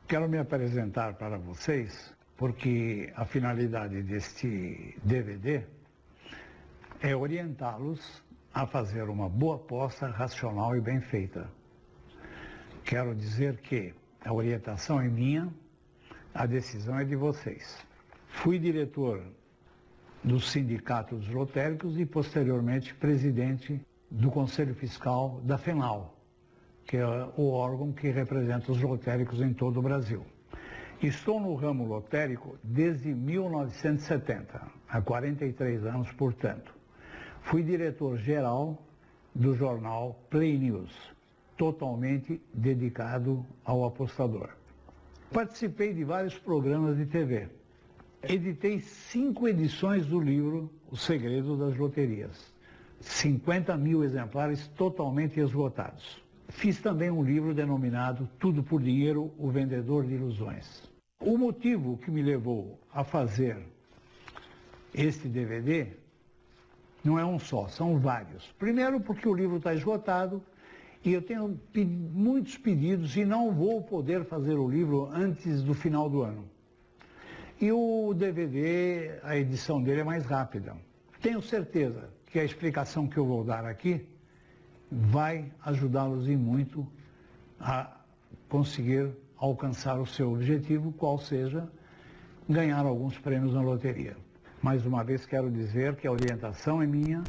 Quero me apresentar para vocês, porque a finalidade deste DVD é orientá-los a fazer uma boa aposta racional e bem feita. Quero dizer que a orientação é minha, a decisão é de vocês. Fui diretor do Sindicato dos Lotéricos e, posteriormente, presidente do Conselho Fiscal da FENAL, que é o órgão que representa os lotéricos em todo o Brasil. Estou no ramo lotérico desde 1970, há 43 anos, portanto. Fui diretor-geral do jornal Play News, totalmente dedicado ao apostador. Participei de vários programas de TV. Editei 5 edições do livro O Segredo das Loterias. 50 mil exemplares totalmente esgotados. Fiz também um livro denominado Tudo por Dinheiro, o Vendedor de Ilusões. O motivo que me levou a fazer este DVD não é um só, são vários. Primeiro porque o livro está esgotado e eu tenho muitos pedidos e não vou poder fazer o livro antes do final do ano. E o DVD, a edição dele é mais rápida. Tenho certeza que a explicação que eu vou dar aqui vai ajudá-los e muito a conseguir alcançar o seu objetivo, qual seja ganhar alguns prêmios na loteria. Mais uma vez quero dizer que a orientação é minha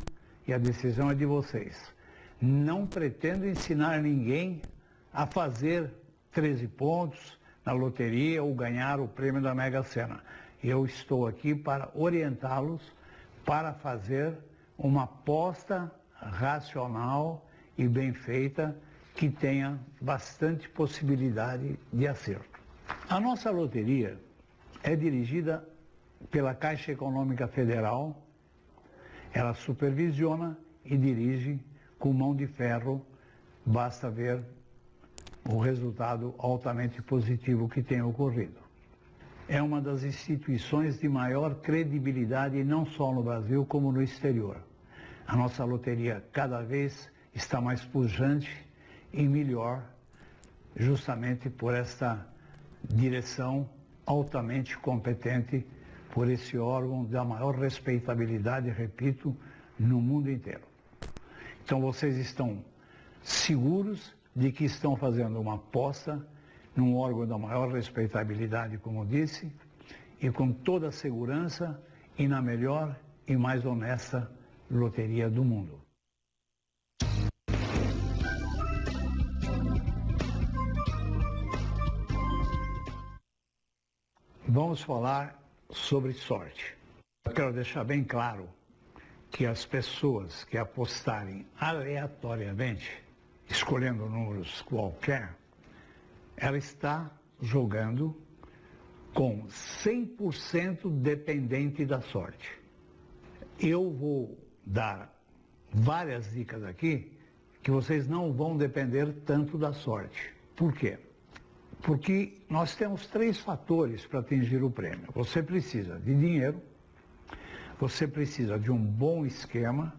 e a decisão é de vocês. Não pretendo ensinar ninguém a fazer 13 pontos na loteria ou ganhar o prêmio da Mega Sena. Eu estou aqui para orientá-los para fazer uma aposta racional e bem feita que tenha bastante possibilidade de acerto. A nossa loteria é dirigida pela Caixa Econômica Federal, ela supervisiona e dirige com mão de ferro, basta ver o resultado altamente positivo que tem ocorrido. É uma das instituições de maior credibilidade não só no Brasil como no exterior. A nossa loteria cada vez está mais pujante e melhor, justamente por esta direção altamente competente, por esse órgão da maior respeitabilidade, repito, no mundo inteiro. Então vocês estão seguros de que estão fazendo uma aposta num órgão da maior respeitabilidade, como disse, e com toda a segurança e na melhor e mais honesta loteria do mundo. Vamos falar sobre sorte. Eu quero deixar bem claro que as pessoas que apostarem aleatoriamente, escolhendo números qualquer, ela está jogando com 100% dependente da sorte. Eu vou dar várias dicas aqui que vocês não vão depender tanto da sorte. Por quê? Porque nós temos 3 fatores para atingir o prêmio. Você precisa de dinheiro, você precisa de um bom esquema,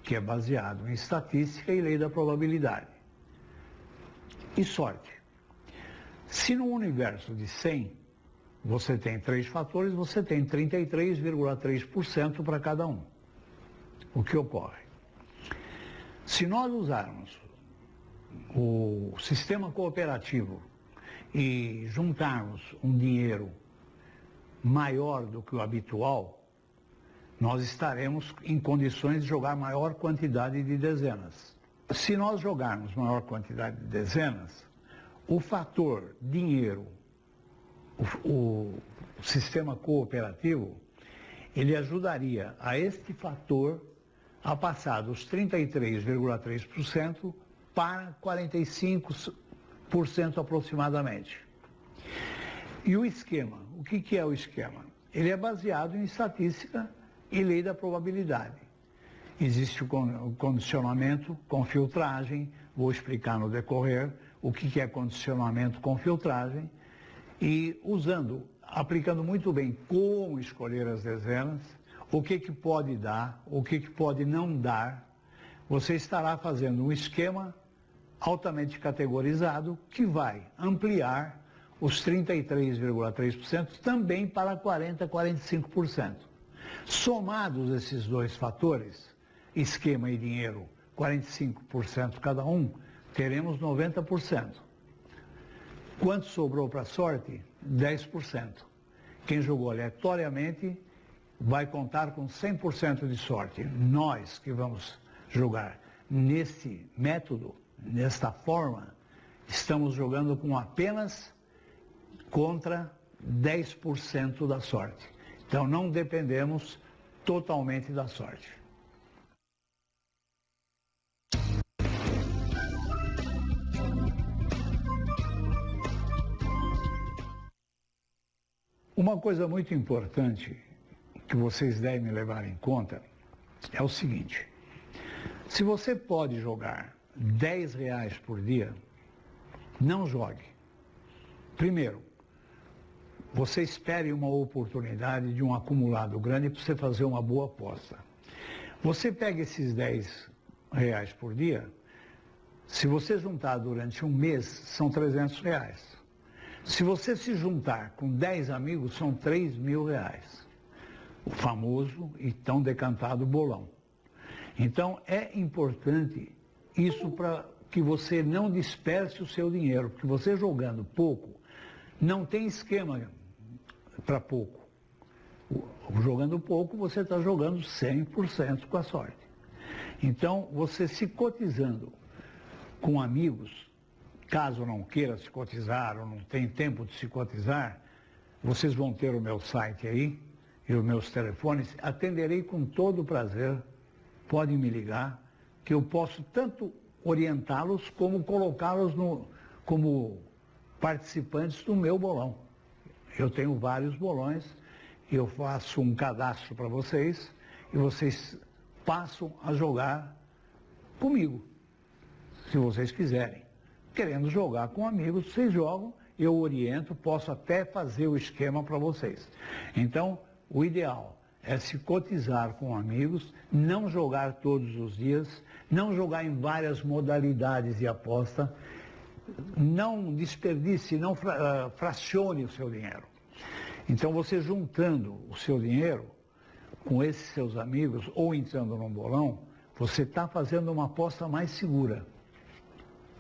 que é baseado em estatística e lei da probabilidade. E sorte. Se no universo de 100 você tem 3 fatores, você tem 33,3% para cada um. O que ocorre? Se nós usarmos o sistema cooperativo e juntarmos um dinheiro maior do que o habitual, nós estaremos em condições de jogar maior quantidade de dezenas. Se nós jogarmos maior quantidade de dezenas, o fator dinheiro, o sistema cooperativo, ele ajudaria a este fator a passar dos 33,3% para 45% aproximadamente. E o esquema, o que é o esquema? Ele é baseado em estatística e lei da probabilidade. Existe o condicionamento com filtragem, vou explicar no decorrer o que é condicionamento com filtragem, e aplicando muito bem como escolher as dezenas, o que pode dar, o que pode não dar, você estará fazendo um esquema altamente categorizado que vai ampliar os 33,3% também para 40%, 45%. Somados esses dois fatores, esquema e dinheiro, 45% cada um, teremos 90%. Quanto sobrou para a sorte? 10%. Quem jogou aleatoriamente vai contar com 100% de sorte. Nós que vamos jogar nesse método, nesta forma, estamos jogando com apenas contra 10% da sorte. Então não dependemos totalmente da sorte. Uma coisa muito importante que vocês devem levar em conta é o seguinte: se você pode jogar R$10 por dia, não jogue. Primeiro, você espere uma oportunidade de um acumulado grande para você fazer uma boa aposta. Você pega esses R$10 por dia, se você juntar durante um mês, são R$300. Se você se juntar com 10 amigos, são R$3.000. O famoso e tão decantado bolão. Então, é importante isso para que você não disperse o seu dinheiro, porque você jogando pouco, não tem esquema para pouco. Jogando pouco, você está jogando 100% com a sorte. Então, você se cotizando com amigos, caso não queira se cotizar ou não tem tempo de se cotizar, vocês vão ter o meu site aí e os meus telefones. Atenderei com todo prazer. Podem me ligar, que eu posso tanto orientá-los como colocá-los como participantes do meu bolão. Eu tenho vários bolões, eu faço um cadastro para vocês e vocês passam a jogar comigo, se vocês quiserem. Querendo jogar com amigos, vocês jogam, eu oriento, posso até fazer o esquema para vocês. Então, o ideal é se cotizar com amigos, não jogar todos os dias, não jogar em várias modalidades de aposta, não desperdice, não fracione o seu dinheiro. Então, você juntando o seu dinheiro com esses seus amigos ou entrando num bolão, você está fazendo uma aposta mais segura.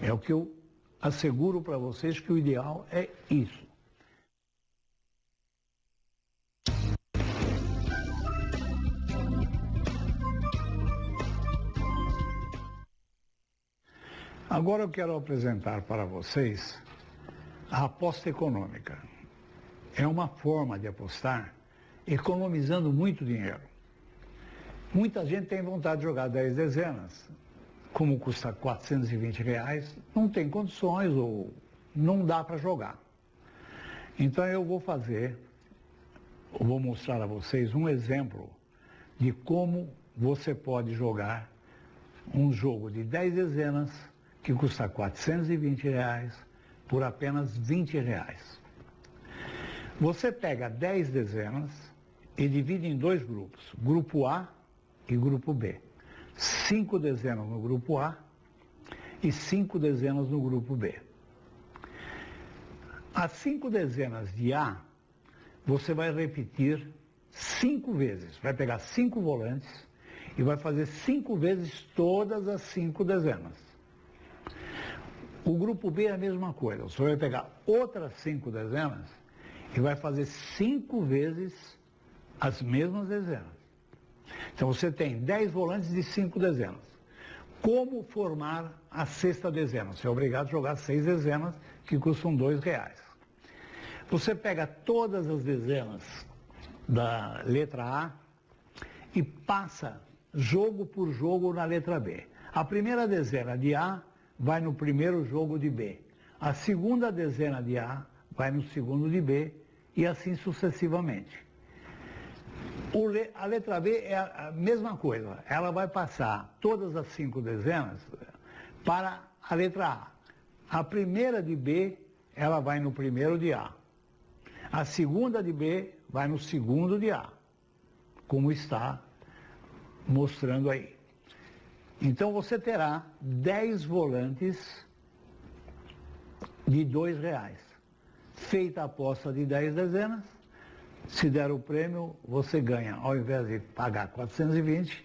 É o que eu asseguro para vocês, que o ideal é isso. Agora eu quero apresentar para vocês a aposta econômica. É uma forma de apostar economizando muito dinheiro. Muita gente tem vontade de jogar 10 dezenas, como custa R$420, não tem condições ou não dá para jogar. Então eu vou mostrar a vocês um exemplo de como você pode jogar um jogo de 10 dezenas que custa R$420 por apenas R$20. Você pega 10 dezenas e divide em dois grupos, grupo A e grupo B. 5 dezenas no grupo A e 5 dezenas no grupo B. As 5 dezenas de A, você vai repetir 5 vezes. Vai pegar 5 volantes e vai fazer 5 vezes todas as 5 dezenas. O grupo B é a mesma coisa. Você vai pegar outras 5 dezenas e vai fazer 5 vezes as mesmas dezenas. Então você tem 10 volantes de 5 dezenas. Como formar a sexta dezena? Você é obrigado a jogar 6 dezenas que custam R$2. Você pega todas as dezenas da letra A e passa jogo por jogo na letra B. A primeira dezena de A vai no primeiro jogo de B. A segunda dezena de A vai no segundo de B e assim sucessivamente. A letra B é a mesma coisa, ela vai passar todas as 5 dezenas para a letra A. A primeira de B, ela vai no primeiro de A. A segunda de B vai no segundo de A, como está mostrando aí. Então você terá 10 volantes de R$2. feita a aposta de 10 dezenas, se der o prêmio, você ganha. Ao invés de pagar 420,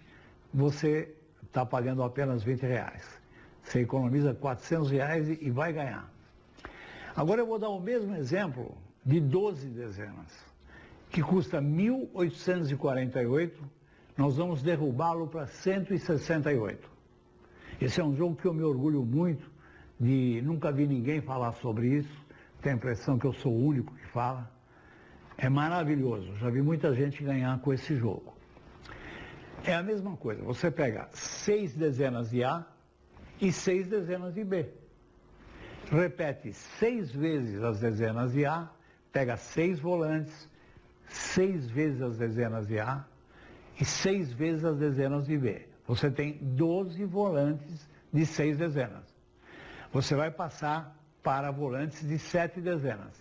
você está pagando apenas R$20. Você economiza R$400 e vai ganhar. Agora eu vou dar o mesmo exemplo de 12 dezenas, que custa 1.848, nós vamos derrubá-lo para 168. Esse é um jogo que eu me orgulho muito de, nunca vi ninguém falar sobre isso, tenho a impressão que eu sou o único que fala. É maravilhoso, já vi muita gente ganhar com esse jogo. É a mesma coisa, você pega 6 dezenas de A e 6 dezenas de B. Repete 6 vezes as dezenas de A, pega 6 volantes, 6 vezes as dezenas de A e 6 vezes as dezenas de B. Você tem 12 volantes de 6 dezenas. Você vai passar para volantes de 7 dezenas,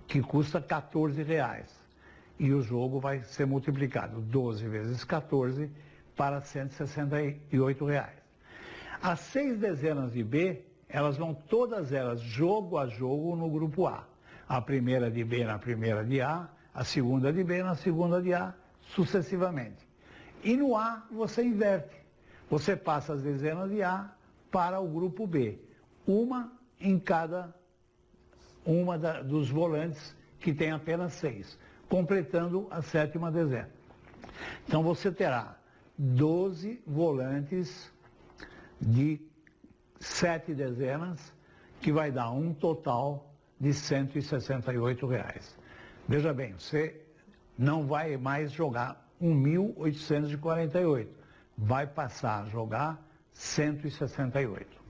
que custa R$14. E o jogo vai ser multiplicado 12 vezes 14 para R$168. As 6 dezenas de B, elas vão todas elas jogo a jogo no grupo A. A primeira de B na primeira de A, a segunda de B na segunda de A, sucessivamente. E no A você inverte. Você passa as dezenas de A para o grupo B. Uma em cada dos volantes que tem apenas 6, completando a 7ª dezena. Então você terá 12 volantes de 7 dezenas, que vai dar um total de R$168. Veja bem, você não vai mais jogar 1.848, vai passar a jogar 168.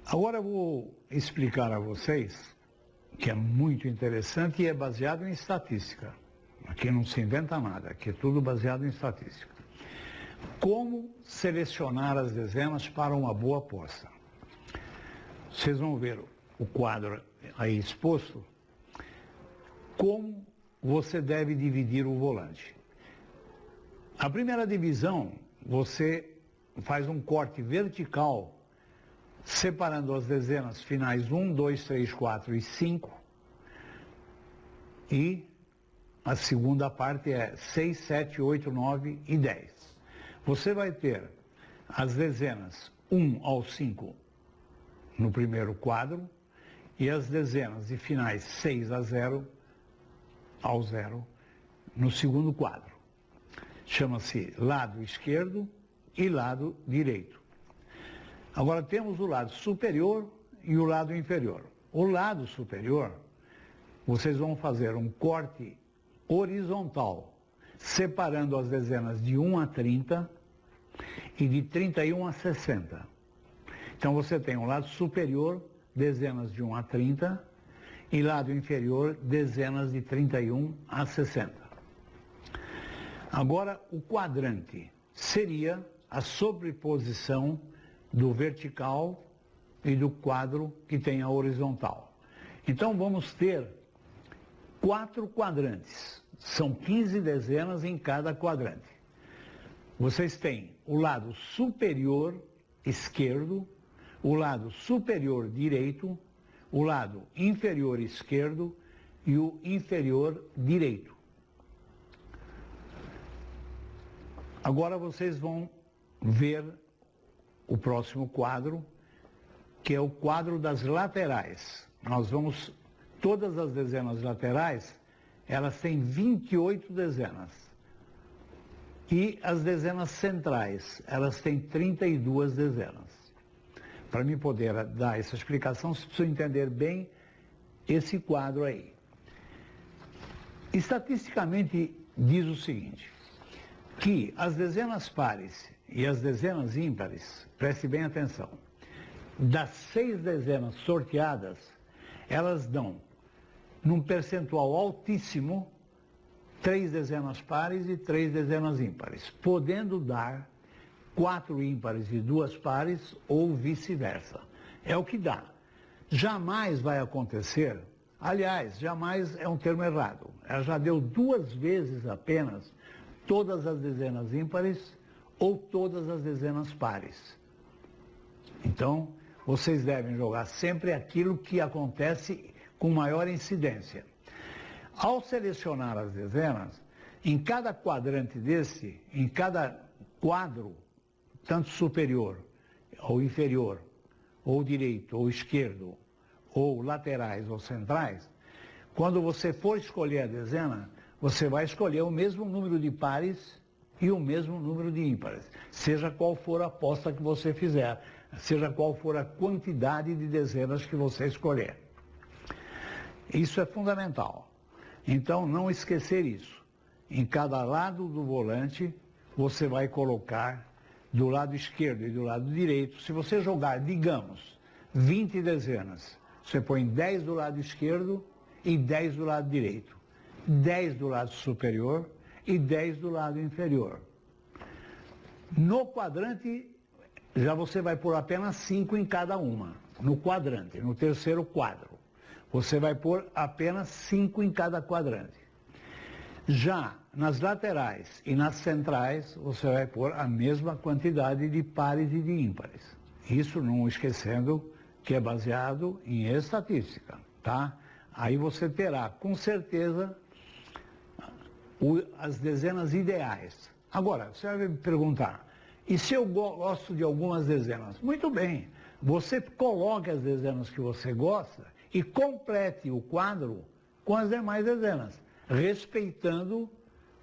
Agora eu vou explicar a vocês, que é muito interessante e é baseado em estatística. Aqui não se inventa nada, aqui é tudo baseado em estatística. Como selecionar as dezenas para uma boa aposta? Vocês vão ver o quadro aí exposto. Como você deve dividir o volante? A primeira divisão, você faz um corte vertical, separando as dezenas finais 1, 2, 3, 4 e 5. E a segunda parte é 6, 7, 8, 9 e 10. Você vai ter as dezenas 1 ao 5 no primeiro quadro e as dezenas de finais 6 a 0 ao 0 no segundo quadro. Chama-se lado esquerdo e lado direito. Agora temos o lado superior e o lado inferior. O lado superior, vocês vão fazer um corte horizontal, separando as dezenas de 1 a 30 e de 31 a 60. Então você tem o lado superior, dezenas de 1 a 30, e lado inferior, dezenas de 31 a 60. Agora, o quadrante seria a sobreposição do vertical e do quadro que tem a horizontal. Então vamos ter 4 quadrantes, são 15 dezenas em cada quadrante. Vocês têm o lado superior esquerdo, o lado superior direito, o lado inferior esquerdo e o inferior direito. Agora vocês vão ver o próximo quadro, que é o quadro das laterais. Nós vamos, todas as dezenas laterais, elas têm 28 dezenas. E as dezenas centrais, elas têm 32 dezenas. Para mim poder dar essa explicação, você precisa entender bem esse quadro aí. Estatisticamente diz o seguinte, que as dezenas pares e as dezenas ímpares, preste bem atenção, das 6 dezenas sorteadas, elas dão, num percentual altíssimo, 3 dezenas pares e 3 dezenas ímpares, podendo dar 4 ímpares e 2 pares ou vice-versa. É o que dá. Jamais vai acontecer, aliás, jamais é um termo errado. Ela já deu 2 vezes apenas todas as dezenas ímpares ou todas as dezenas pares. Então, vocês devem jogar sempre aquilo que acontece com maior incidência. Ao selecionar as dezenas, em cada quadrante desse, em cada quadro, tanto superior ou inferior, ou direito ou esquerdo, ou laterais ou centrais, quando você for escolher a dezena, você vai escolher o mesmo número de pares e o mesmo número de ímpares, seja qual for a aposta que você fizer, seja qual for a quantidade de dezenas que você escolher. Isso é fundamental. Então, não esquecer isso. Em cada lado do volante, você vai colocar do lado esquerdo e do lado direito. Se você jogar, digamos, 20 dezenas, você põe 10 do lado esquerdo e 10 do lado direito. 10 do lado superior e 10 do lado inferior. No quadrante, já você vai pôr apenas 5 em cada uma. No quadrante, no terceiro quadro. Você vai pôr apenas 5 em cada quadrante. Já nas laterais e nas centrais, você vai pôr a mesma quantidade de pares e de ímpares. Isso não esquecendo que é baseado em estatística, tá? Aí você terá, com certeza, as dezenas ideais. Agora, você vai me perguntar, e se eu gosto de algumas dezenas? Muito bem, você coloque as dezenas que você gosta e complete o quadro com as demais dezenas, respeitando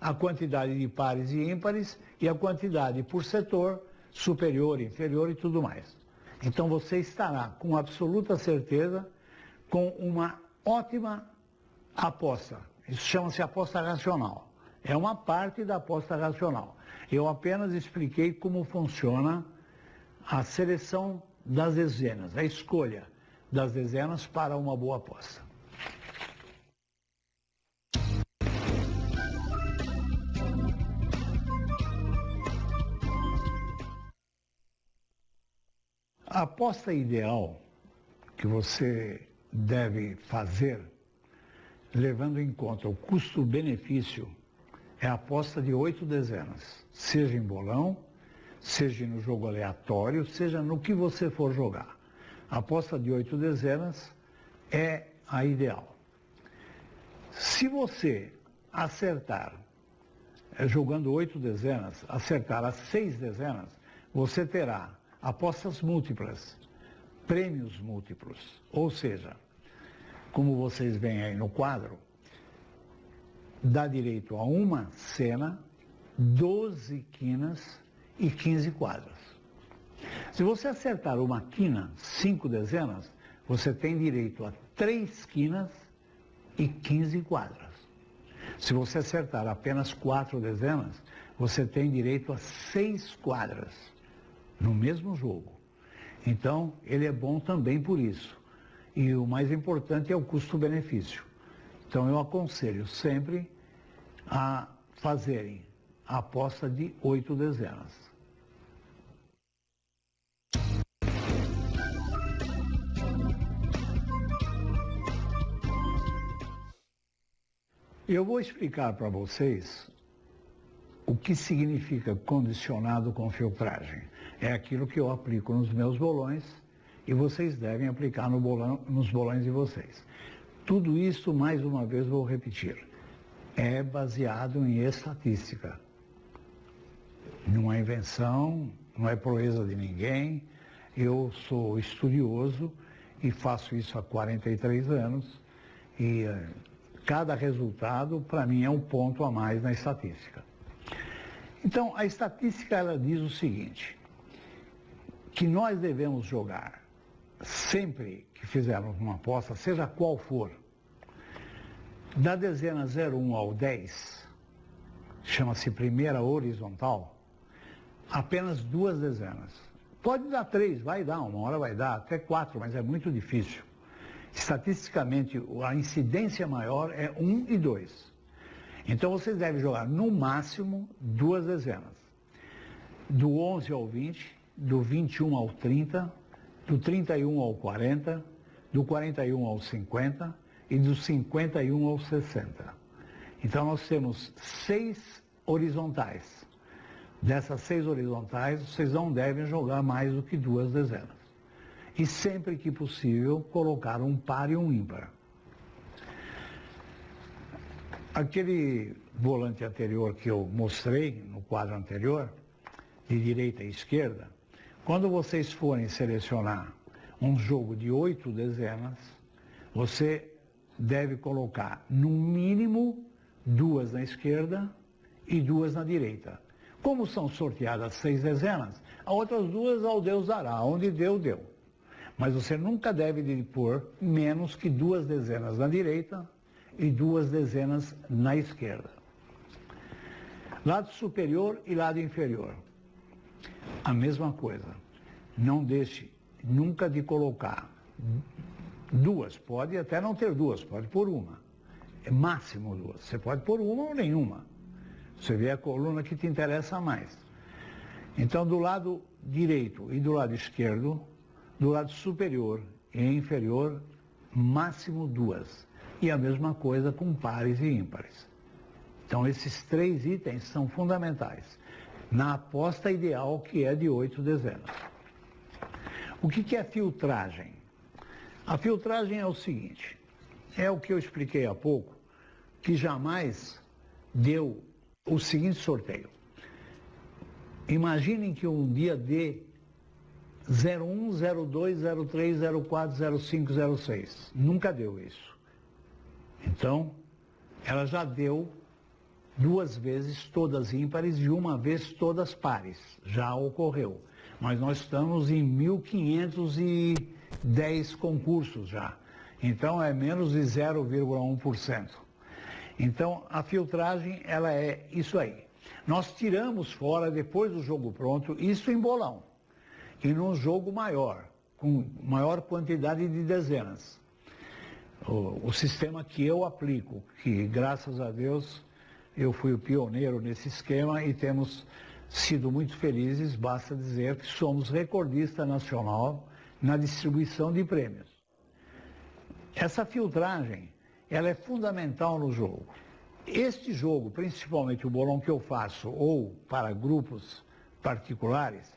a quantidade de pares e ímpares e a quantidade por setor, superior, inferior e tudo mais. Então você estará com absoluta certeza com uma ótima aposta. Isso chama-se aposta racional. É uma parte da aposta racional. Eu apenas expliquei como funciona a seleção das dezenas, a escolha das dezenas para uma boa aposta. A aposta ideal que você deve fazer, levando em conta o custo-benefício, é a aposta de 8 dezenas, seja em bolão, seja no jogo aleatório, seja no que você for jogar. A aposta de 8 dezenas é a ideal. Se você acertar, jogando 8 dezenas, acertar as 6 dezenas, você terá apostas múltiplas, prêmios múltiplos. Ou seja, como vocês veem aí no quadro, dá direito a uma cena, 12 quinas e 15 quadras. Se você acertar uma quina, 5 dezenas, você tem direito a 3 quinas e 15 quadras. Se você acertar apenas 4 dezenas, você tem direito a 6 quadras no mesmo jogo. Então, ele é bom também por isso. E o mais importante é o custo-benefício. Então, eu aconselho sempre a fazerem a aposta de 8 dezenas. Eu vou explicar para vocês o que significa condicionado com filtragem. É aquilo que eu aplico nos meus bolões e vocês devem aplicar no bolão, nos bolões de vocês. Tudo isso, mais uma vez, vou repetir, é baseado em estatística. Não é invenção, não é proeza de ninguém. Eu sou estudioso e faço isso há 43 anos e cada resultado, para mim, é um ponto a mais na estatística. Então, a estatística, ela diz o seguinte, que nós devemos jogar, sempre que fizermos uma aposta, seja qual for, da dezena 01 ao 10, chama-se primeira horizontal, apenas 2 dezenas. Pode dar 3, vai dar, uma hora vai dar, até 4, mas é muito difícil. Estatisticamente, a incidência maior é 1 e 2. Então, vocês devem jogar, no máximo, 2 dezenas. Do 11 ao 20, do 21 ao 30, do 31 ao 40, do 41 ao 50 e do 51 ao 60. Então, nós temos 6 horizontais. Dessas 6 horizontais, vocês não devem jogar mais do que 2 dezenas. E sempre que possível, colocar um par e um ímpar. Aquele volante anterior que eu mostrei no quadro anterior, de direita e esquerda, quando vocês forem selecionar um jogo de 8 dezenas, você deve colocar no mínimo 2 na esquerda e 2 na direita. Como são sorteadas 6 dezenas, as outras 2 ao Deus dará, onde deu, deu. Mas você nunca deve pôr menos que 2 dezenas na direita e 2 dezenas na esquerda. Lado superior e lado inferior. A mesma coisa. Não deixe nunca de colocar 2. Pode até não ter 2, pode pôr uma. É máximo 2. Você pode pôr uma ou nenhuma. Você vê a coluna que te interessa mais. Então, do lado direito e do lado esquerdo, do lado superior e inferior, máximo 2. E a mesma coisa com pares e ímpares. Então, esses 3 itens são fundamentais na aposta ideal, que é de 8 dezenas. O que é filtragem? A filtragem é o seguinte, é o que eu expliquei há pouco, que jamais deu o seguinte sorteio. Imaginem que um dia dê 01, 02, 03, 04, 05, 06. Nunca deu isso. Então, ela já deu 2 vezes todas ímpares e 1 vez todas pares. Já ocorreu. Mas nós estamos em 1.510 concursos já. Então, é menos de 0,1%. Então, a filtragem, ela é isso aí. Nós tiramos fora, depois do jogo pronto, isso em bolão. E num jogo maior, com maior quantidade de dezenas. O sistema que eu aplico, que graças a Deus eu fui o pioneiro nesse esquema e temos sido muito felizes, basta dizer que somos recordista nacional na distribuição de prêmios. Essa filtragem, ela é fundamental no jogo. Este jogo, principalmente o bolão que eu faço, ou para grupos particulares,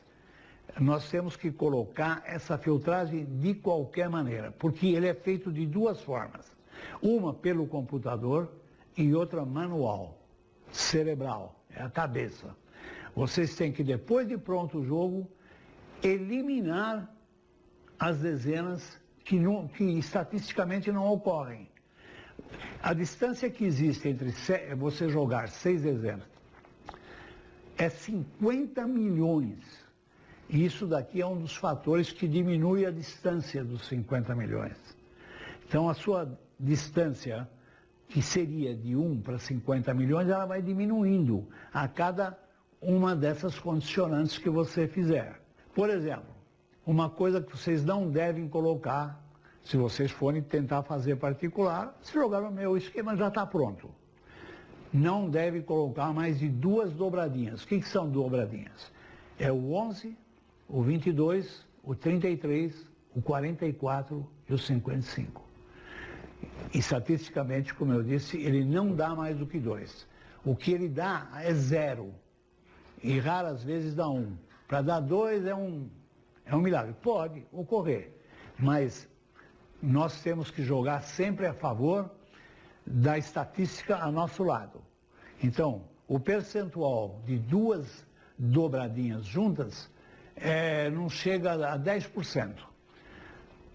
nós temos que colocar essa filtragem de qualquer maneira, porque ele é feito de 2 formas. Uma pelo computador e outra manual, cerebral, é a cabeça. Vocês têm que, depois de pronto o jogo, eliminar as dezenas que estatisticamente não ocorrem. A distância que existe entre você jogar 6 dezenas é 50 milhões. E isso daqui é um dos fatores que diminui a distância dos 50 milhões. Então, a sua distância, que seria de 1 para 50 milhões, ela vai diminuindo a cada uma dessas condicionantes que você fizer. Por exemplo, uma coisa que vocês não devem colocar, se vocês forem tentar fazer particular, se jogar no meu esquema já está pronto. Não deve colocar mais de 2 dobradinhas. O que são dobradinhas? É o 11, o 22, o 33, o 44 e o 55. Estatisticamente, como eu disse, ele não dá mais do que 2. O que ele dá é 0. E raras vezes dá 1. Para dar 2 é um milagre. Pode ocorrer, mas nós temos que jogar sempre a favor da estatística a nosso lado. Então, o percentual de 2 dobradinhas juntas não chega a 10%.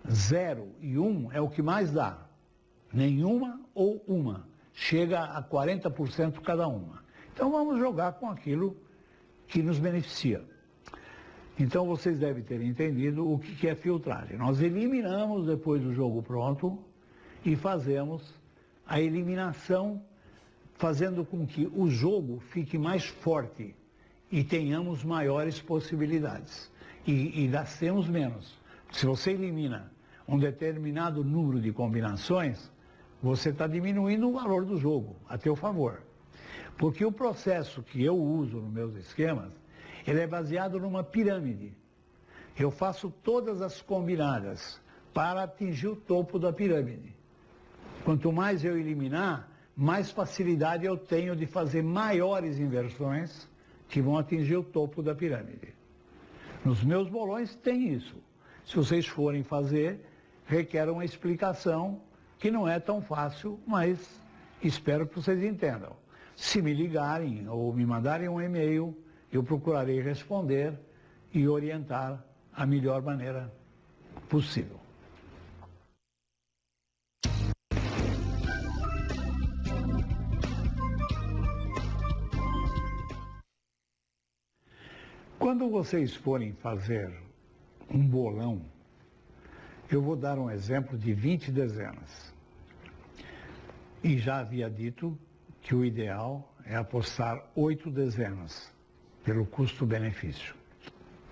0 e 1 é o que mais dá. Nenhuma ou uma. Chega a 40% cada uma. Então vamos jogar com aquilo que nos beneficia. Então vocês devem ter entendido o que é filtragem. Nós eliminamos depois do jogo pronto e fazemos a eliminação, fazendo com que o jogo fique mais forte e tenhamos maiores possibilidades. E gastemos menos. Se você elimina um determinado número de combinações, você está diminuindo o valor do jogo a teu favor. Porque o processo que eu uso nos meus esquemas, ele é baseado numa pirâmide. Eu faço todas as combinadas para atingir o topo da pirâmide. Quanto mais eu eliminar, mais facilidade eu tenho de fazer maiores inversões que vão atingir o topo da pirâmide. Nos meus bolões tem isso. Se vocês forem fazer, requer uma explicação que não é tão fácil, mas espero que vocês entendam. Se me ligarem ou me mandarem um e-mail, eu procurarei responder e orientar a melhor maneira possível. Quando vocês forem fazer um bolão, eu vou dar um exemplo de 20 dezenas. E já havia dito que o ideal é apostar 8 dezenas, pelo custo-benefício.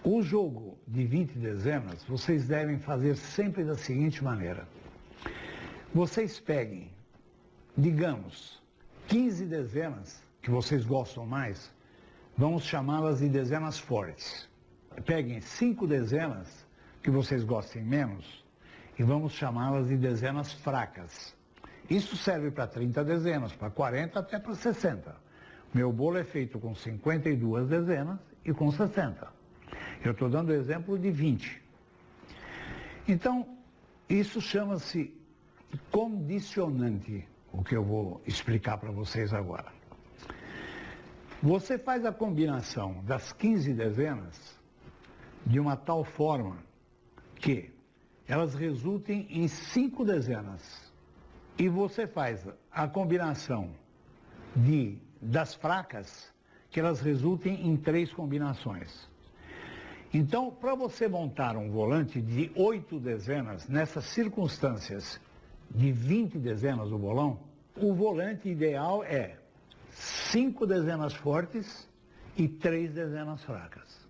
O jogo de 20 dezenas, vocês devem fazer sempre da seguinte maneira. Vocês peguem, digamos, 15 dezenas, que vocês gostam mais, vamos chamá-las de dezenas fortes. Peguem 5 dezenas, que vocês gostem menos, e vamos chamá-las de dezenas fracas. Isso serve para 30 dezenas, para 40, até para 60. Meu bolo é feito com 52 dezenas e com 60. Eu estou dando exemplo de 20. Então, isso chama-se condicionante, o que eu vou explicar para vocês agora. Você faz a combinação das 15 dezenas de uma tal forma que elas resultem em 5 dezenas. E você faz a combinação das fracas, que elas resultem em 3 combinações. Então, para você montar um volante de 8 dezenas, nessas circunstâncias de 20 dezenas do bolão, o volante ideal é 5 dezenas fortes e 3 dezenas fracas.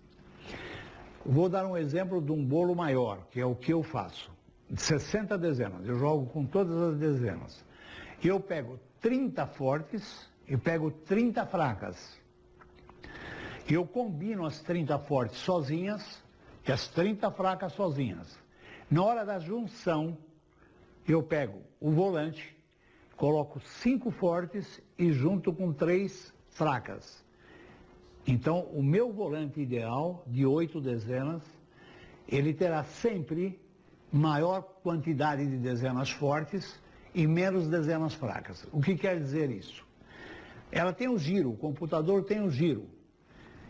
Vou dar um exemplo de um bolo maior, que é o que eu faço. De 60 dezenas, eu jogo com todas as dezenas. Eu pego 30 fortes e pego 30 fracas. Eu combino as 30 fortes sozinhas e as 30 fracas sozinhas. Na hora da junção, eu pego o volante, coloco 5 fortes e junto com 3 fracas. Então, o meu volante ideal, de 8 dezenas, ele terá sempre maior quantidade de dezenas fortes e menos dezenas fracas. O que quer dizer isso? Ela tem um giro, o computador tem um giro.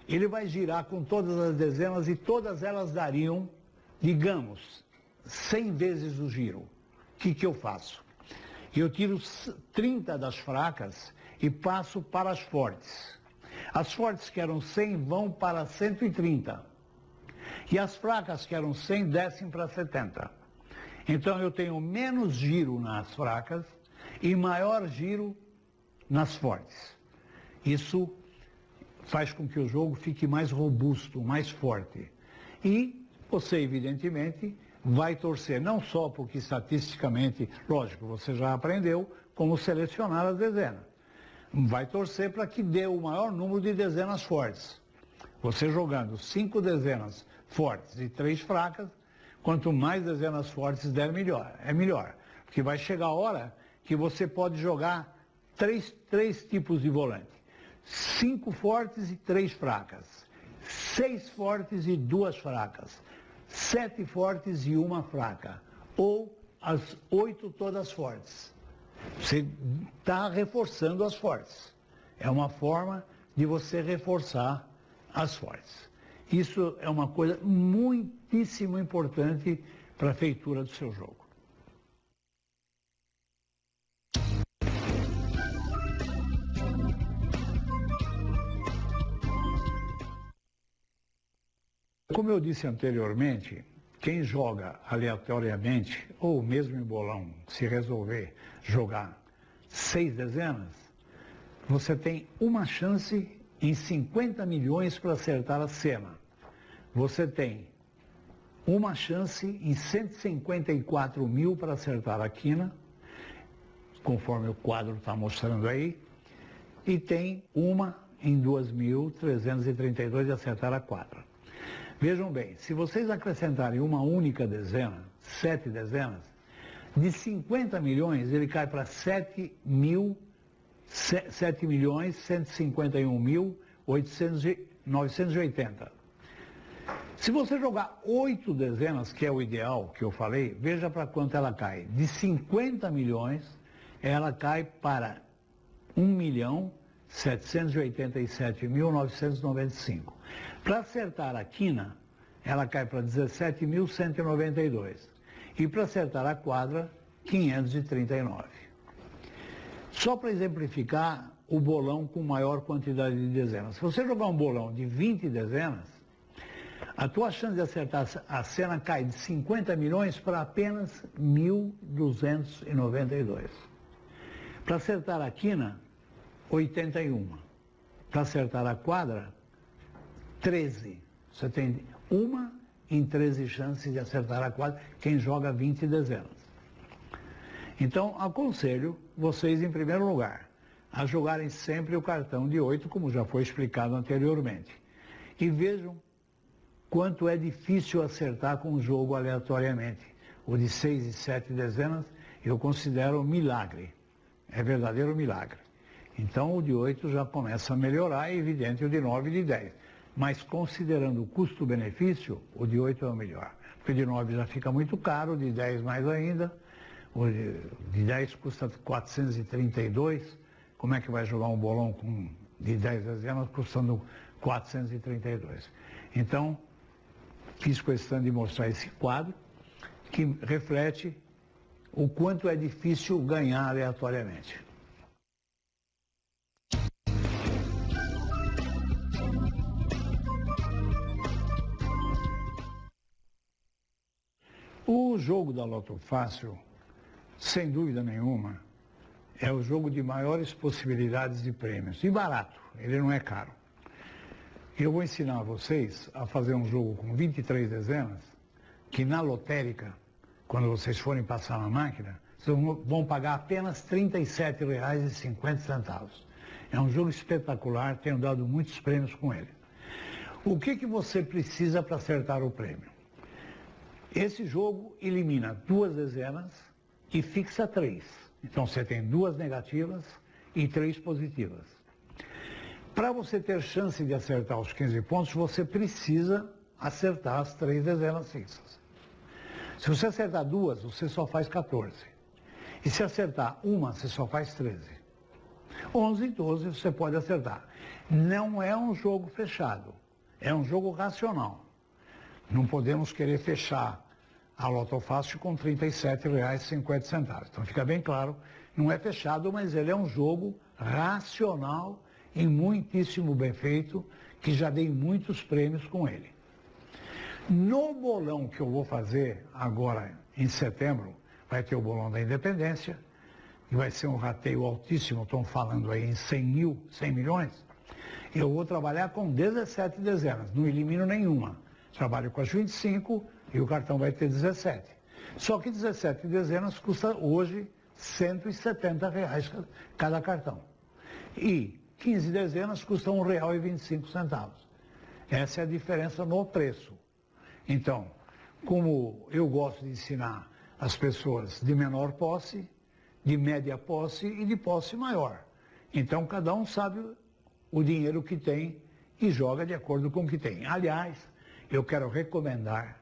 Ele vai girar com todas as dezenas e todas elas dariam, digamos, 100 vezes o giro. O que eu faço? Eu tiro 30 das fracas e passo para as fortes. As fortes que eram 100 vão para 130. E as fracas que eram 100 descem para 70. Então eu tenho menos giro nas fracas e maior giro nas fortes. Isso faz com que o jogo fique mais robusto, mais forte. E você, evidentemente, vai torcer não só porque estatisticamente, lógico, você já aprendeu como selecionar as dezenas. Vai torcer para que dê o maior número de dezenas fortes. Você jogando 5 dezenas fortes e 3 fracas, quanto mais dezenas fortes der, melhor. É melhor. Porque vai chegar a hora que você pode jogar três tipos de volante. 5 fortes e 3 fracas. 6 fortes e 2 fracas. 7 fortes e 1 fraca. Ou as 8 todas fortes. Você está reforçando as fortes. É uma forma de você reforçar as fortes. Isso é uma coisa muitíssimo importante para a feitura do seu jogo. Como eu disse anteriormente, quem joga aleatoriamente, ou mesmo em bolão, se resolver jogar 6 dezenas, você tem uma chance em 50 milhões para acertar a cena. Você tem uma chance em 154 mil para acertar a quina, conforme o quadro está mostrando aí, e tem uma em 2.332 de acertar a quadra. Vejam bem, se vocês acrescentarem uma única dezena, 7 dezenas, de 50 milhões ele cai para 7.000 7.151.980. Se você jogar 8 dezenas, que é o ideal que eu falei, veja para quanto ela cai. De 50 milhões, ela cai para 1.787.995. Para acertar a quina, ela cai para 17.192. E para acertar a quadra, 539. Só para exemplificar o bolão com maior quantidade de dezenas. Se você jogar um bolão de 20 dezenas, a tua chance de acertar a cena cai de 50 milhões para apenas 1.292. Para acertar a quina, 81. Para acertar a quadra, 13. Você tem 1 em 13 chances de acertar a quadra, quem joga 20 dezenas. Então, aconselho vocês, em primeiro lugar, a jogarem sempre o cartão de 8, como já foi explicado anteriormente. E vejam quanto é difícil acertar com o jogo aleatoriamente. O de 6 e 7 dezenas eu considero milagre. É verdadeiro milagre. Então o de 8 já começa a melhorar, é evidente o de 9 e de 10. Mas considerando o custo-benefício, o de 8 é o melhor. Porque o de 9 já fica muito caro, o de 10 mais ainda. O de 10 custa 432. Como é que vai jogar um bolão de 10 dezenas custando 432? Então, fiz questão de mostrar esse quadro, que reflete o quanto é difícil ganhar aleatoriamente. O jogo da Loto Fácil, sem dúvida nenhuma, é o jogo de maiores possibilidades de prêmios. E barato, ele não é caro. Eu vou ensinar vocês a fazer um jogo com 23 dezenas, que na lotérica, quando vocês forem passar na máquina, vocês vão pagar apenas R$ 37,50. É um jogo espetacular, tenho dado muitos prêmios com ele. O que você precisa para acertar o prêmio? Esse jogo elimina 2 dezenas e fixa 3. Então você tem 2 negativas e 3 positivas. Para você ter chance de acertar os 15 pontos, você precisa acertar as 3 dezenas fixas. Se você acertar 2, você só faz 14. E se acertar 1, você só faz 13. 11 e 12 você pode acertar. Não é um jogo fechado, é um jogo racional. Não podemos querer fechar a Loto Fácil com R$ 37,50. Então fica bem claro, não é fechado, mas ele é um jogo racional e muitíssimo bem feito, que já dei muitos prêmios com ele. No bolão que eu vou fazer agora em setembro, vai ter o bolão da Independência, que vai ser um rateio altíssimo, estão falando aí em 100 milhões. Eu vou trabalhar com 17 dezenas, não elimino nenhuma. Trabalho com as 25 e o cartão vai ter 17. Só que 17 dezenas custa hoje R$ 170 cada cartão. E 15 dezenas custam R$ 1,25. Essa é a diferença no preço. Então, como eu gosto de ensinar as pessoas de menor posse, de média posse e de posse maior. Então, cada um sabe o dinheiro que tem e joga de acordo com o que tem. Aliás, eu quero recomendar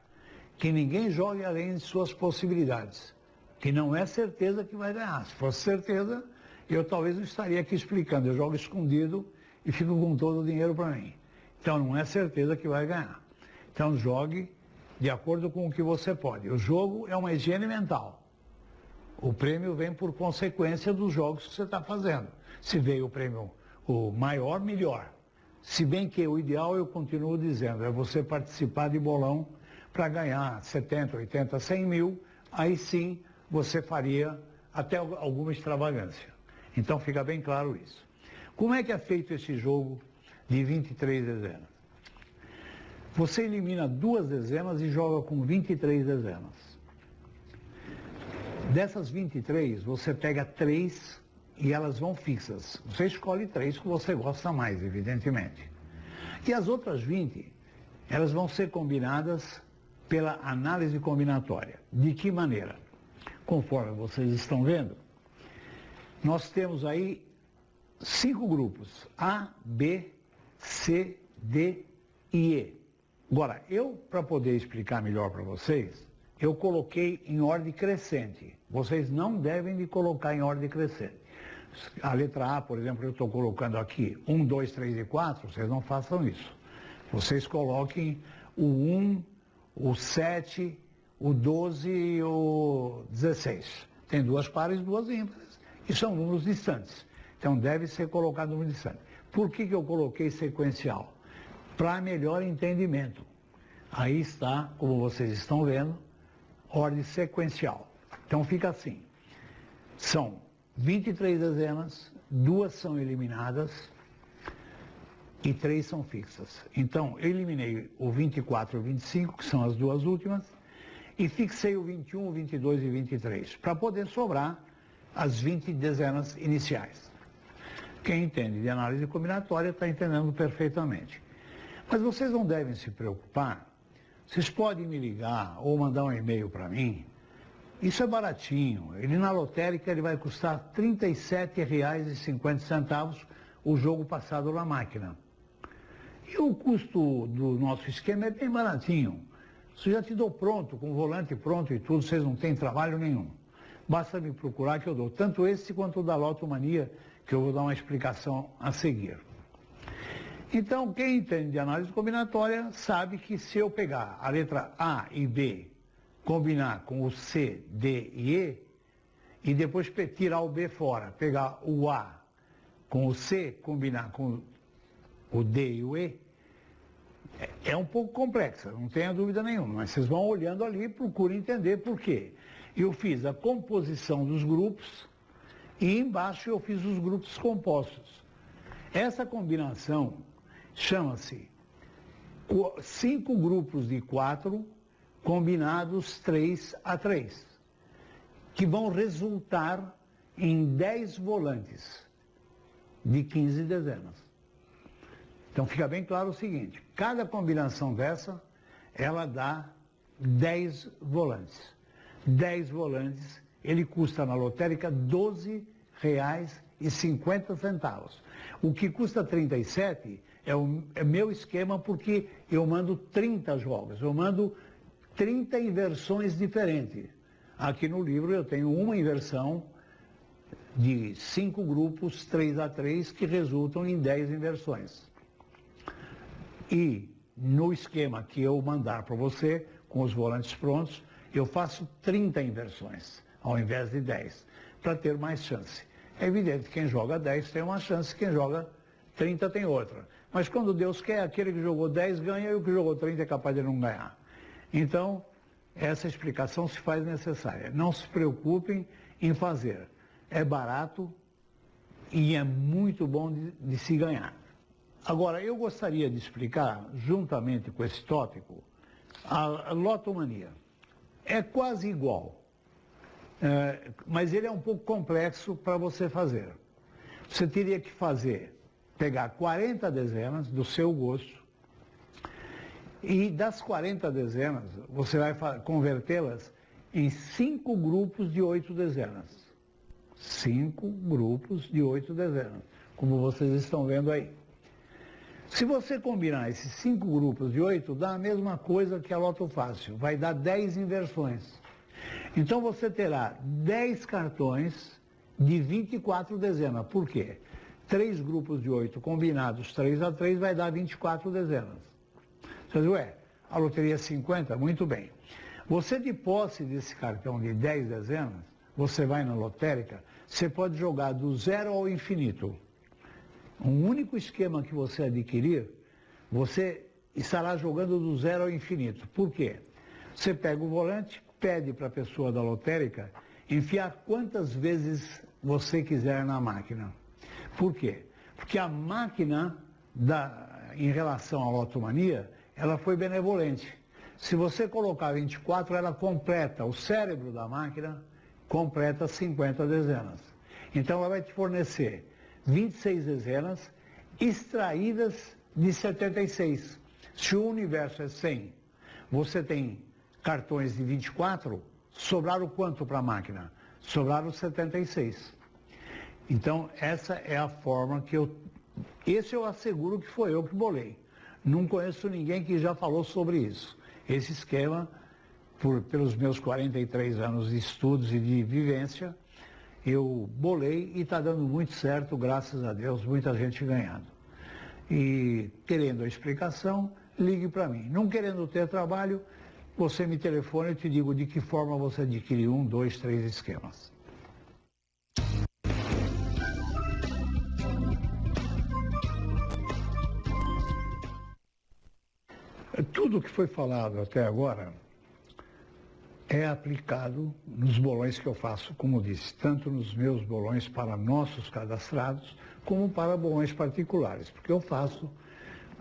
que ninguém jogue além de suas possibilidades, que não é certeza que vai ganhar. Se fosse certeza, eu talvez não estaria aqui explicando. Eu jogo escondido e fico com todo o dinheiro para mim. Então, não é certeza que vai ganhar. Então, jogue de acordo com o que você pode. O jogo é uma higiene mental. O prêmio vem por consequência dos jogos que você está fazendo. Se veio o prêmio o maior, melhor. Se bem que o ideal, eu continuo dizendo, é você participar de bolão para ganhar 70, 80, 100 mil, aí sim você faria até alguma extravagância. Então fica bem claro isso. Como é que é feito esse jogo de 23 dezenas? Você elimina 2 dezenas e joga com 23 dezenas. Dessas 23, você pega 3 e elas vão fixas. Você escolhe 3 que você gosta mais, evidentemente. E as outras 20, elas vão ser combinadas pela análise combinatória. De que maneira? Conforme vocês estão vendo, nós temos aí 5 grupos, A, B, C, D e E. Agora, para poder explicar melhor para vocês, eu coloquei em ordem crescente. Vocês não devem de colocar em ordem crescente. A letra A, por exemplo, eu estou colocando aqui 1, 2, 3 e 4, vocês não façam isso. Vocês coloquem o 1, o 7, o 12 e o 16. Tem 2 pares e 2 ímpares. E são números distantes. Então deve ser colocado número distante. Por que eu coloquei sequencial? Para melhor entendimento. Aí está, como vocês estão vendo, ordem sequencial. Então fica assim. São 23 dezenas, 2 são eliminadas e 3 são fixas. Então, eu eliminei o 24 e o 25, que são as 2 últimas, e fixei o 21, o 22 e o 23, para poder sobrar as 20 dezenas iniciais. Quem entende de análise combinatória está entendendo perfeitamente. Mas vocês não devem se preocupar. Vocês podem me ligar ou mandar um e-mail para mim. Isso é baratinho. Ele na lotérica ele vai custar R$ 37,50 o jogo passado na máquina. E o custo do nosso esquema é bem baratinho. Isso já te dou pronto, com o volante pronto e tudo, vocês não têm trabalho nenhum. Basta me procurar que eu dou tanto esse quanto o da Lotomania, que eu vou dar uma explicação a seguir. Então, quem entende de análise combinatória sabe que se eu pegar a letra A e B, combinar com o C, D e E, e depois tirar o B fora, pegar o A com o C, combinar com o D e o E, é um pouco complexa, não tenha dúvida nenhuma, mas vocês vão olhando ali e procurem entender por quê. Eu fiz a composição dos grupos e embaixo eu fiz os grupos compostos. Essa combinação chama-se 5 grupos de 4 combinados 3 a 3, que vão resultar em 10 volantes de 15 dezenas. Então fica bem claro o seguinte, cada combinação dessa, ela dá 10 volantes. 10 volantes, ele custa na lotérica R$ 12,50. O que custa 37 é meu esquema porque eu mando 30 jogos, eu mando 30 inversões diferentes. Aqui no livro eu tenho uma inversão de 5 grupos 3 a 3 que resultam em 10 inversões. E no esquema que eu mandar para você, com os volantes prontos, eu faço 30 inversões, ao invés de 10, para ter mais chance. É evidente que quem joga 10 tem uma chance, quem joga 30 tem outra. Mas quando Deus quer, aquele que jogou 10 ganha e o que jogou 30 é capaz de não ganhar. Então, essa explicação se faz necessária. Não se preocupem em fazer. É barato e é muito bom de se ganhar. Agora, eu gostaria de explicar, juntamente com esse tópico, a lotomania. É quase igual, mas ele é um pouco complexo para você fazer. Você teria que pegar 40 dezenas do seu gosto, e das 40 dezenas, você vai convertê-las em 5 grupos de 8 dezenas. 5 grupos de 8 dezenas, como vocês estão vendo aí. Se você combinar esses 5 grupos de 8, dá a mesma coisa que a Loto Fácil, vai dar 10 inversões. Então você terá 10 cartões de 24 dezenas. Por quê? 3 grupos de 8 combinados 3 a 3 vai dar 24 dezenas. Você diz, a loteria é 50? Muito bem. Você de posse desse cartão de 10 dezenas, você vai na lotérica, você pode jogar do 0 ao infinito. Um único esquema que você adquirir, você estará jogando do 0 ao infinito. Por quê? Você pega o volante, pede para a pessoa da lotérica enfiar quantas vezes você quiser na máquina. Por quê? Porque a máquina, em relação à lotomania, ela foi benevolente. Se você colocar 24, ela completa, o cérebro da máquina completa 50 dezenas. Então ela vai te fornecer 26 dezenas extraídas de 76. Se o universo é 100, você tem cartões de 24, sobraram quanto para a máquina? Sobraram 76. Então, essa é a forma que esse eu asseguro que foi eu que bolei. Não conheço ninguém que já falou sobre isso. Esse esquema, pelos meus 43 anos de estudos e de vivência, eu bolei e está dando muito certo, graças a Deus, muita gente ganhando. E querendo a explicação, ligue para mim. Não querendo ter trabalho, você me telefona e eu te digo de que forma você adquire 1, 2, 3 esquemas. Tudo que foi falado até agora é aplicado nos bolões que eu faço, como disse, tanto nos meus bolões para nossos cadastrados, como para bolões particulares, porque eu faço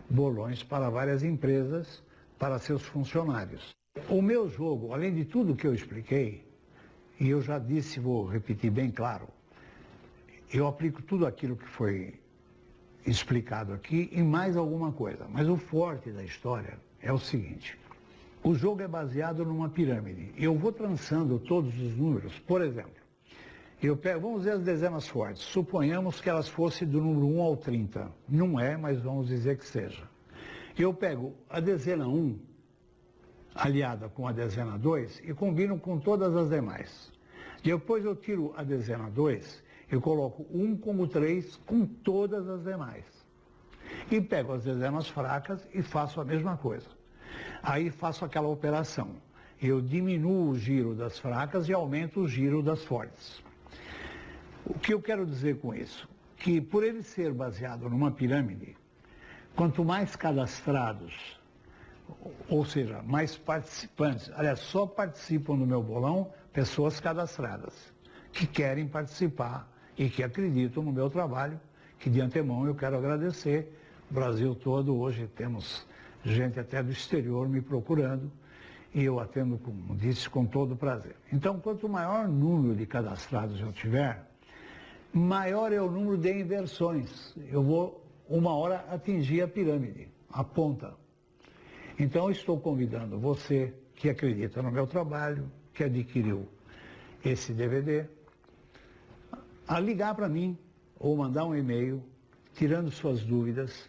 bolões para várias empresas, para seus funcionários. O meu jogo, além de tudo que eu expliquei, e eu já disse, vou repetir bem claro, eu aplico tudo aquilo que foi explicado aqui e mais alguma coisa. Mas o forte da história é o seguinte: o jogo é baseado numa pirâmide. Eu vou trançando todos os números. Por exemplo, vamos ver as dezenas fortes. Suponhamos que elas fossem do número 1 ao 30. Não é, mas vamos dizer que seja. Eu pego a dezena 1, aliada com a dezena 2, e combino com todas as demais. Depois eu tiro a dezena 2, eu coloco 1 como 3 com todas as demais. E pego as dezenas fracas e faço a mesma coisa. Aí faço aquela operação. Eu diminuo o giro das fracas e aumento o giro das fortes. O que eu quero dizer com isso? Que por ele ser baseado numa pirâmide, quanto mais cadastrados, ou seja, mais participantes, aliás, só participam do meu bolão pessoas cadastradas, que querem participar e que acreditam no meu trabalho, que de antemão eu quero agradecer. O Brasil todo, hoje temos gente até do exterior me procurando, e eu atendo, como disse, com todo prazer. Então, quanto maior número de cadastrados eu tiver, maior é o número de inversões. Eu vou, uma hora, atingir a pirâmide, a ponta. Então, eu estou convidando você que acredita no meu trabalho, que adquiriu esse DVD, a ligar para mim ou mandar um e-mail, tirando suas dúvidas,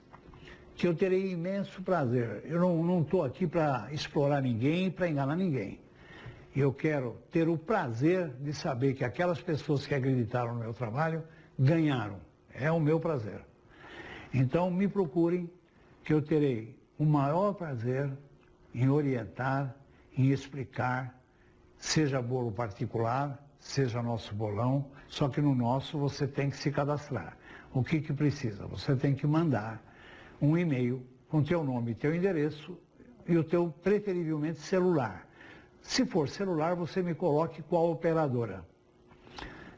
que eu terei imenso prazer. Eu não estou aqui para explorar ninguém, para enganar ninguém. Eu quero ter o prazer de saber que aquelas pessoas que acreditaram no meu trabalho ganharam. É o meu prazer. Então, me procurem, que eu terei o maior prazer em orientar, em explicar, seja bolo particular, seja nosso bolão, só que no nosso você tem que se cadastrar. O que precisa? Você tem que mandar um e-mail com teu nome e teu endereço e o teu, preferivelmente, celular. Se for celular, você me coloque qual operadora.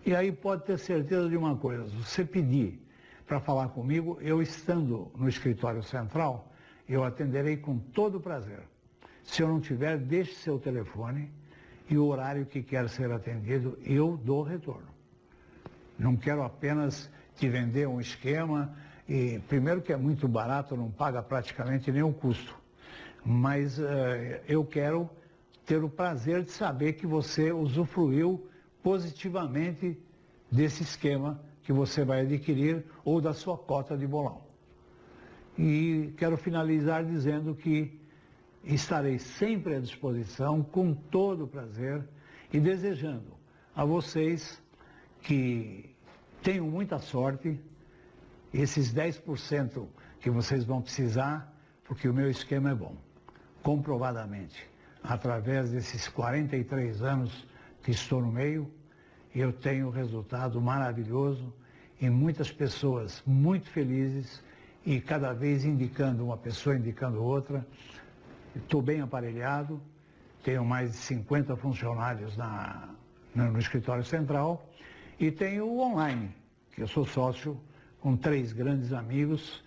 E aí pode ter certeza de uma coisa: se você pedir para falar comigo, eu estando no escritório central, eu atenderei com todo prazer. Se eu não tiver, deixe seu telefone e o horário que quer ser atendido, eu dou retorno. Não quero apenas te vender um esquema, e primeiro que é muito barato, não paga praticamente nenhum custo. Mas eu quero ter o prazer de saber que você usufruiu positivamente desse esquema que você vai adquirir ou da sua cota de bolão. E quero finalizar dizendo que estarei sempre à disposição, com todo o prazer, e desejando a vocês que tenham muita sorte, esses 10% que vocês vão precisar, porque o meu esquema é bom. Comprovadamente, através desses 43 anos que estou no meio, eu tenho um resultado maravilhoso e muitas pessoas muito felizes, e cada vez indicando uma pessoa, indicando outra. Estou bem aparelhado, tenho mais de 50 funcionários no escritório central, e tenho o online, que eu sou sócio com 3 grandes amigos,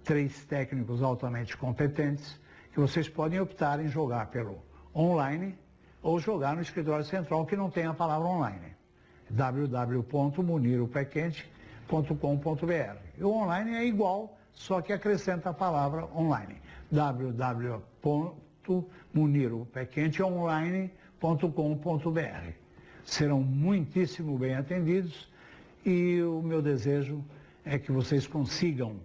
3 técnicos altamente competentes, que vocês podem optar em jogar pelo online ou jogar no escritório central, que não tem a palavra online. www.muniropéquente.com.br. E o online é igual, só que acrescenta a palavra online. www.muniropéquenteonline.com.br. Serão muitíssimo bem atendidos e o meu desejo é que vocês consigam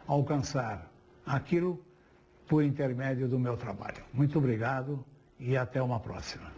alcançar aquilo por intermédio do meu trabalho. Muito obrigado e até uma próxima.